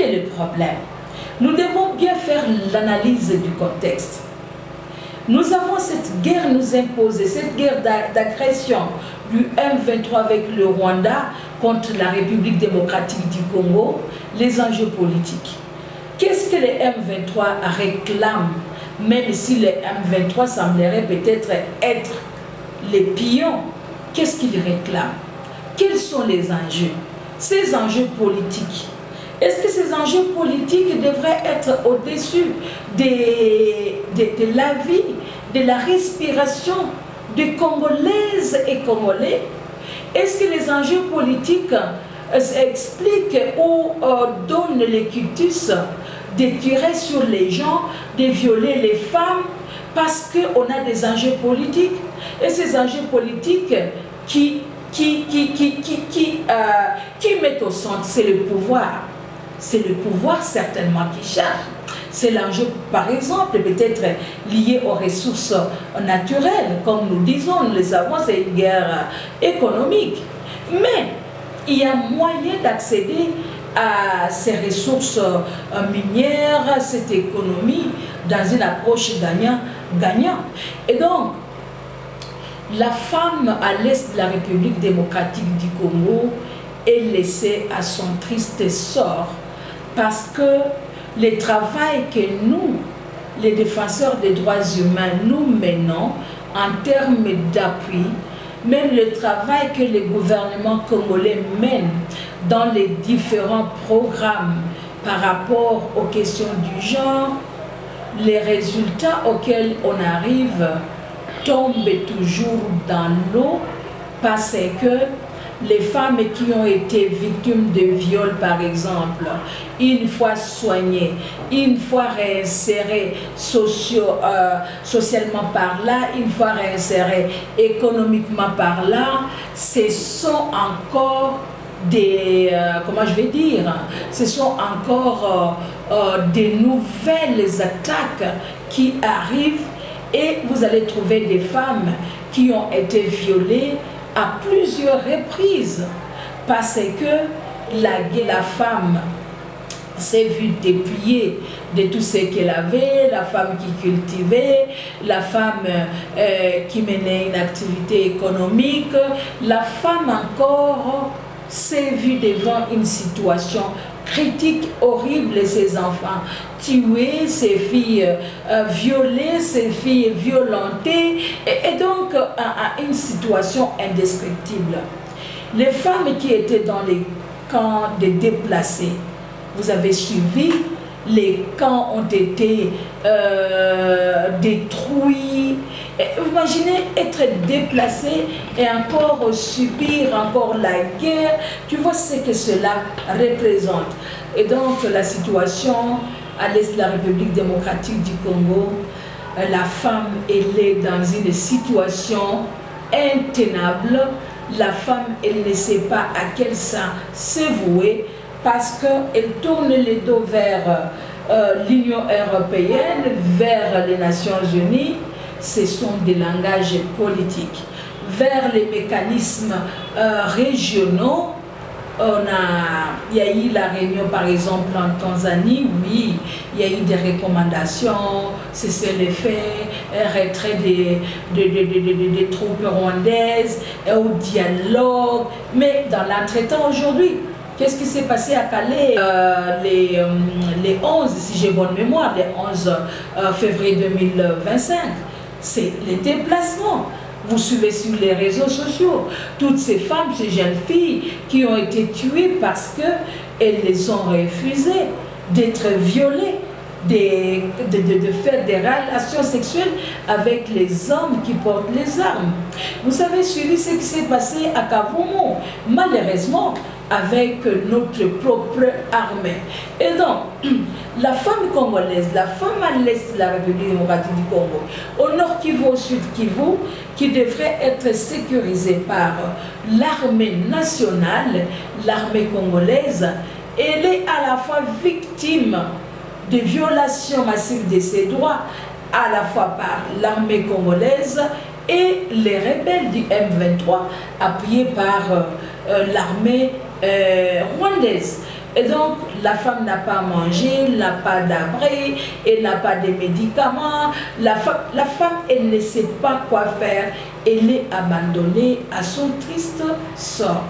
est le problème? Nous devons bien faire l'analyse du contexte. Nous avons cette guerre nous imposée, cette guerre d'agression du M23 avec le Rwanda contre la République démocratique du Congo, les enjeux politiques. Qu'est-ce que les M23 réclament, même si les M23 sembleraient peut-être être les pions? Qu'est-ce qu'ils réclament? Quels sont les enjeux? Ces enjeux politiques. Est-ce que ces enjeux politiques devraient être au-dessus de la vie, de la respiration des Congolaises et Congolais? Est-ce que les enjeux politiques expliquent ou donnent les quitus de tirer sur les gens, de violer les femmes parce qu'on a des enjeux politiques? Et ces enjeux politiques qui mettent au centre, c'est le pouvoir. C'est le pouvoir certainement qui charge. C'est l'enjeu, par exemple, peut-être lié aux ressources naturelles. Comme nous disons, nous le savons, c'est une guerre économique. Mais il y a moyen d'accéder à ces ressources minières, cette économie, dans une approche gagnant-gagnant. Et donc, la femme à l'est de la République démocratique du Congo est laissée à son triste sort parce que le travail que nous, les défenseurs des droits humains, nous menons en termes d'appui, même le travail que les gouvernements congolais mènent dans les différents programmes par rapport aux questions du genre, les résultats auxquels on arrive tombent toujours dans l'eau parce que les femmes qui ont été victimes de viols, par exemple, une fois soignées, une fois réinsérées socialement par là, une fois réinsérées économiquement par là, ce sont encore des, comment je vais dire, ce sont encore des nouvelles attaques qui arrivent et vous allez trouver des femmes qui ont été violées à plusieurs reprises parce que la femme s'est vue dépouillée de tout ce qu'elle avait, la femme qui cultivait, la femme qui menait une activité économique, la femme encore s'est vue devant une situation critique, horrible, ses enfants tués, ses filles violées, ses filles violentées, et donc à une situation indescriptible. Les femmes qui étaient dans les camps de déplacés, vous avez suivi, les camps ont été détruits. Vous imaginez être déplacé et encore subir encore la guerre. Tu vois ce que cela représente. Et donc la situation à l'est de la République démocratique du Congo, la femme elle est dans une situation intenable. La femme elle ne sait pas à quel sein se vouer parce qu'elle tourne les dos vers l'Union européenne, vers les Nations Unies. Ce sont des langages politiques. Vers les mécanismes régionaux, il y a eu la réunion par exemple en Tanzanie, oui, il y a eu des recommandations, cesser les faits, retrait des troupes rwandaises, au dialogue, mais dans l'entretemps aujourd'hui, qu'est-ce qui s'est passé à Calais les 11, si j'ai bonne mémoire, les 11 février 2025? C'est les déplacements. Vous suivez sur les réseaux sociaux toutes ces femmes, ces jeunes filles qui ont été tuées parce qu'elles les ont refusé d'être violées, de faire des relations sexuelles avec les hommes qui portent les armes. Vous avez suivi ce qui s'est passé à Kavumu, malheureusement, avec notre propre armée. Et donc, la femme congolaise, la femme à l'est de la République démocratique du Congo, au nord Kivu, au sud Kivu, qui devrait être sécurisée par l'armée nationale, l'armée congolaise, elle est à la fois victime de violations massives de ses droits, à la fois par l'armée congolaise et les rebelles du M23, appuyés par l'armée rwandaise. Et donc, la femme n'a pas à manger, n'a pas d'abri, elle n'a pas de médicaments. La femme, elle ne sait pas quoi faire. Elle est abandonnée à son triste sort.